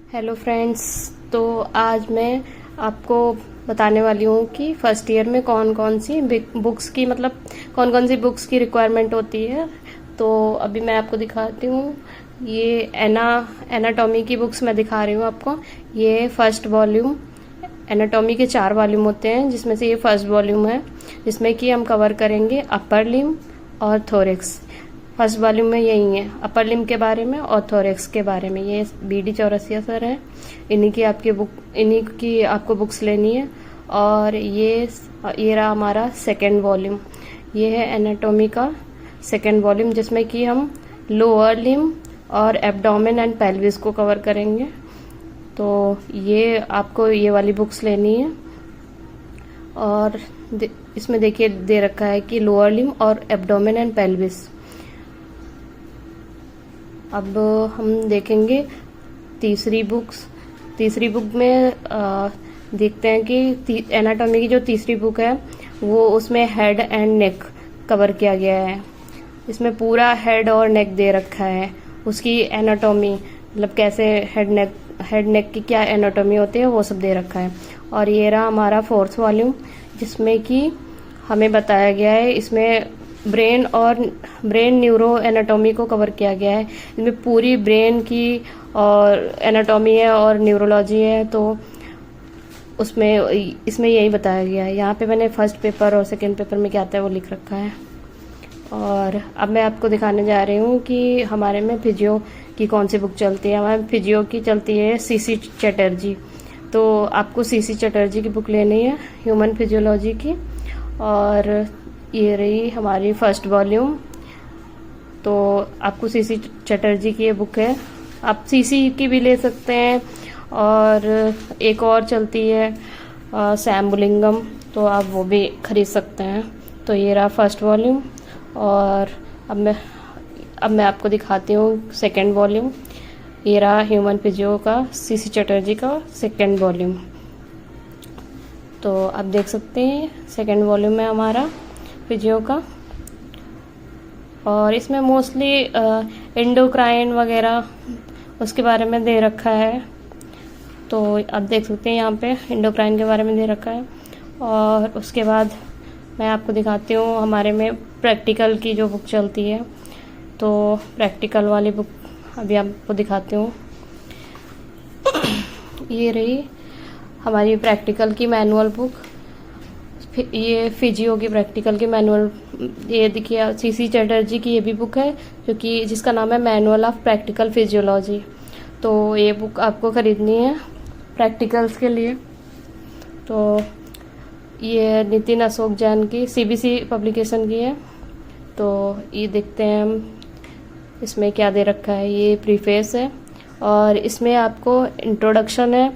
Hello friends. तो आज मैं आपको बताने वाली हूँ कि फर्स्ट ईयर में कौन कौन सी बुक्स की कौन कौन सी बुक्स की रिक्वायरमेंट होती है। तो अभी मैं आपको दिखाती हूँ। ये एनाटॉमी की बुक्स मैं दिखा रही हूँ आपको। ये फर्स्ट वॉल्यूम, एनाटॉमी के 4 वॉल्यूम होते हैं, जिसमें से ये फर्स्ट वॉल्यूम है, जिसमें कि हम कवर करेंगे अपर लिम्ब और थोरेक्स। फर्स्ट वॉल्यूम में यही है, अपर लिम्ब के बारे में और थोरेक्स के बारे में। ये BD चौरसिया सर हैं, इन्हीं की आपको बुक्स लेनी है। और ये रहा हमारा सेकेंड वॉल्यूम। ये है एनाटॉमी का सेकेंड वॉल्यूम, जिसमें कि हम लोअर लिम्ब और एब्डोमेन एंड पेल्विस को कवर करेंगे। तो ये आपको ये वाली बुक्स लेनी है। और इसमें देखिए दे रखा है कि लोअर लिम्ब और एब्डोमेन एंड पेल्विस। अब हम देखेंगे तीसरी बुक में देखते हैं कि एनाटॉमी की जो तीसरी बुक है वो उसमें हेड एंड नेक कवर किया गया है। इसमें पूरा हेड और नेक दे रखा है, उसकी एनाटॉमी मतलब कैसे हेड नेक की क्या एनाटॉमी होती है वो सब दे रखा है। और ये रहा हमारा फोर्थ वॉल्यूम, जिसमें कि हमें बताया गया है, इसमें ब्रेन न्यूरो एनाटॉमी को कवर किया गया है। इसमें पूरी ब्रेन की और एनाटॉमी है और न्यूरोलॉजी है। तो इसमें यही बताया गया है। यहाँ पे मैंने फर्स्ट पेपर और सेकंड पेपर में क्या आता है वो लिख रखा है। और अब मैं आपको दिखाने जा रही हूँ कि हमारे में फिजियो की कौन सी बुक चलती है। हमारे फिजियो की चलती है CC चटर्जी। तो आपको CC चटर्जी की बुक लेनी है, ह्यूमन फिजियोलॉजी की। और ये रही हमारी फर्स्ट वॉल्यूम। तो आपको CC चटर्जी की ये बुक है। आप CC की भी ले सकते हैं। और एक और चलती है सैम्बुलिंगम, तो आप वो भी खरीद सकते हैं। तो ये रहा फर्स्ट वॉल्यूम। और अब मैं आपको दिखाती हूँ सेकेंड वॉल्यूम। ये रहा ह्यूमन फिजियो का CC चटर्जी का सेकेंड वॉल्यूम। तो आप देख सकते हैं सेकेंड वॉल्यूम में हमारा फिजियो का। और इसमें मोस्टली एंडोक्राइन वगैरह उसके बारे में दे रखा है। तो आप देख सकते हैं यहाँ पे एंडोक्राइन के बारे में दे रखा है। और उसके बाद मैं आपको दिखाती हूँ हमारे में प्रैक्टिकल की जो बुक चलती है। तो प्रैक्टिकल वाली बुक अभी आपको दिखाती हूँ। ये रही हमारी प्रैक्टिकल की मैनुअल बुक। ये फिजियो की प्रैक्टिकल की मैनुअल, ये देखिए CC चटर्जी की ये भी बुक है, जिसका नाम है मैनुअल ऑफ प्रैक्टिकल फिजियोलॉजी। तो ये बुक आपको ख़रीदनी है प्रैक्टिकल्स के लिए। तो ये नितिन अशोक जैन की CBC पब्लिकेशन की है। तो ये देखते हैं हम इसमें क्या दे रखा है। ये प्रीफेस है और इसमें आपको इंट्रोडक्शन है,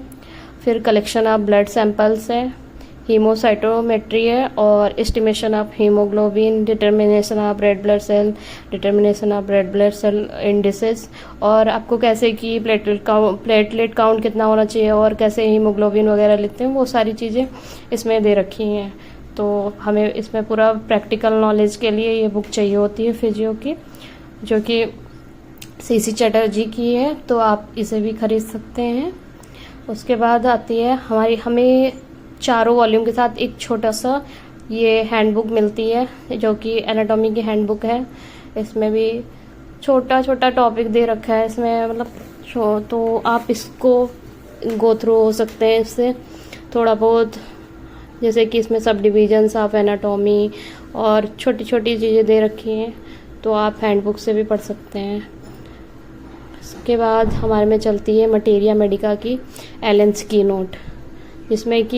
फिर कलेक्शन ऑफ ब्लड सैंपल्स है, हीमोसाइटोमेट्री है, और estimation of haemoglobin, determination of red blood cell, determination of red blood cell indices, और आपको कैसे कि प्लेटलेट काउंट कितना होना चाहिए और कैसे हीमोग्लोबिन वगैरह लेते हैं, वो सारी चीज़ें इसमें दे रखी हैं। तो हमें इसमें पूरा प्रैक्टिकल नॉलेज के लिए ये बुक चाहिए होती है फिजियो की, जो कि CC चटर्जी की है। तो आप इसे भी खरीद सकते हैं। उसके बाद आती है हमें चारों वॉल्यूम के साथ एक छोटा सा ये हैंडबुक मिलती है, जो कि एनाटॉमी की हैंडबुक है। इसमें भी छोटा छोटा टॉपिक दे रखा है इसमें, तो आप इसको गो थ्रू हो सकते हैं इससे थोड़ा बहुत। जैसे कि इसमें सब डिविजन्स ऑफ एनाटॉमी और छोटी छोटी चीज़ें दे रखी हैं, तो आप हैंडबुक से भी पढ़ सकते हैं। इसके बाद हमारे में चलती है मटेरिया मेडिका की एलेंस की नोट, जिसमें कि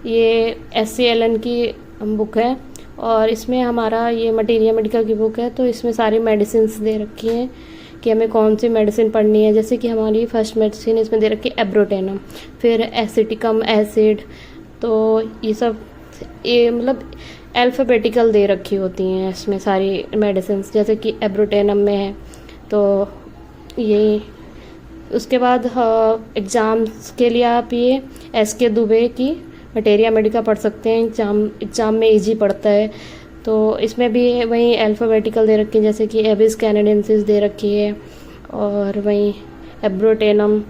ये SCLN की बुक है। और इसमें हमारा ये मटेरिया मेडिका की बुक है। तो इसमें सारी मेडिसिन्स दे रखी हैं कि हमें कौन सी मेडिसिन पढ़नी है। जैसे कि हमारी फर्स्ट मेडिसिन इसमें दे रखी है एब्रोटेनम, फिर एसिटिकम एसिड। तो ये अल्फ़ाबेटिकल दे रखी होती हैं इसमें सारी मेडिसिन्स, जैसे कि एब्रोटेनम में है। तो ये उसके बाद एग्ज़ाम्स के लिए आप ये SK दुबे की मटेरिया मेडिका पढ़ सकते हैं। एग्ज़ाम में इजी पड़ता है। तो इसमें भी वही अल्फ़ाबेटिकल दे रखी है, जैसे कि एबिस कैनेडेंसिस दे रखी है, और वहीं एब्रोटेनम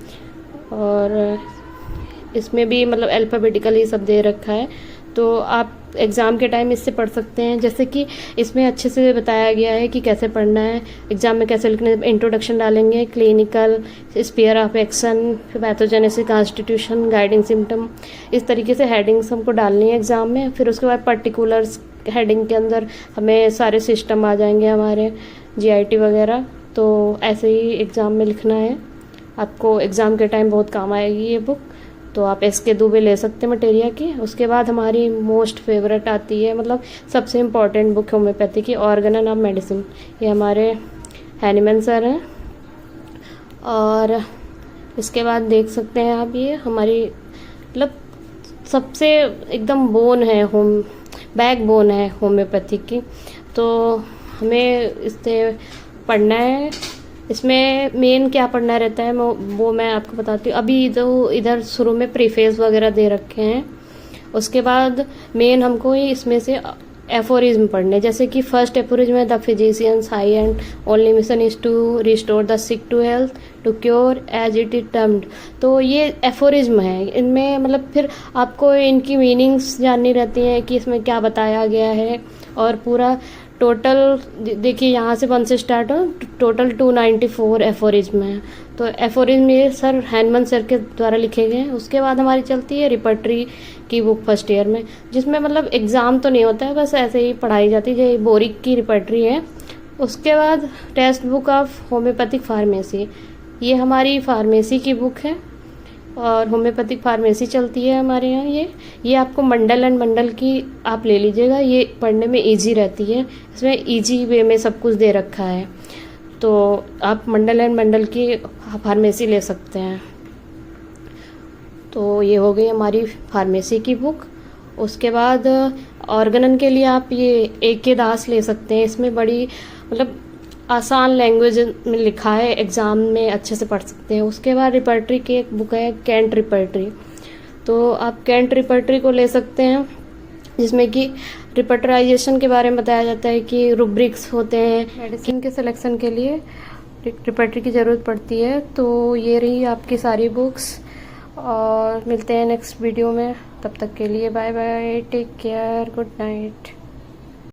और इसमें भी मतलब अल्फ़ाबेटिकली सब दे रखा है, तो आप एग्ज़ाम के टाइम इससे पढ़ सकते हैं। जैसे कि इसमें अच्छे से बताया गया है कि कैसे पढ़ना है, एग्ज़ाम में कैसे लिखना है। इंट्रोडक्शन डालेंगे, clinical, sphere of action, pathogenesis, constitution, guiding symptom, इस तरीके से हेडिंग्स हमको डालनी है एग्ज़ाम में। फिर उसके बाद पर्टिकुलर्स हेडिंग के अंदर हमें सारे सिस्टम आ जाएंगे हमारे, GIT वगैरह। तो ऐसे ही एग्ज़ाम में लिखना है। आपको एग्ज़ाम के टाइम बहुत काम आएगी ये बुक। तो आप SK दुबे ले सकते हैं मटेरिया की। उसके बाद हमारी मोस्ट फेवरेट आती है, मतलब सबसे इम्पॉर्टेंट बुक होम्योपैथी की, ऑर्गेन ऑफ मेडिसिन। ये हमारे हैनीमैन सर हैं। और इसके बाद देख सकते हैं आप, ये हमारी मतलब सबसे एकदम बोन है, बैक बोन है होम्योपैथी की। तो हमें इससे पढ़ना है। इसमें मेन क्या पढ़ना रहता है वो मैं आपको बताती हूँ। अभी जो इधर शुरू में प्रीफेस वगैरह दे रखे हैं, उसके बाद मेन हमको ही इसमें से एफोरिज्म पढ़ने। जैसे कि फर्स्ट एफोरिज्म है, the physician's high and only mission is to restore the sick to health, to cure as it is termed. तो ये एफोरिज्म है। इनमें मतलब फिर आपको इनकी मीनिंग्स जाननी रहती हैं कि इसमें क्या बताया गया है। और पूरा टोटल देखिए, यहाँ से 1 से स्टार्ट हो, टोटल 294 एफोरिज्म है। तो एफोरिज्म ये सर हैनमन सर के द्वारा लिखे गए हैं। उसके बाद हमारी चलती है रिपर्टरी की बुक फर्स्ट ईयर में, जिसमें मतलब एग्ज़ाम तो नहीं होता है, बस ऐसे ही पढ़ाई जाती है। बोरिक की रिपर्टरी है। उसके बाद text book of homeopathic pharmacy, ये हमारी फार्मेसी की बुक है और होम्योपैथिक फार्मेसी चलती है हमारे यहाँ। ये आपको मंडल एंड मंडल की आप ले लीजिएगा, ये पढ़ने में इजी रहती है। इसमें इजी वे में सब कुछ दे रखा है, तो आप मंडल एंड मंडल की फार्मेसी ले सकते हैं। तो ये हो गई हमारी फार्मेसी की बुक। उसके बाद ऑर्गेनन के लिए आप ये AK दास ले सकते हैं। इसमें बड़ी मतलब आसान लैंग्वेज में लिखा है, एग्ज़ाम में अच्छे से पढ़ सकते हैं। उसके बाद रिपर्टरी की एक बुक है, कैंट रिपर्टरी। तो आप कैंट रिपर्टरी को ले सकते हैं, जिसमें कि रिपर्टराइजेशन के बारे में बताया जाता है कि रूब्रिक्स होते हैं। मेडिसिन के सिलेक्शन के लिए रिपर्टरी की ज़रूरत पड़ती है। तो ये रही आपकी सारी बुक्स, और मिलते हैं नेक्स्ट वीडियो में। तब तक के लिए bye bye, take care, good night.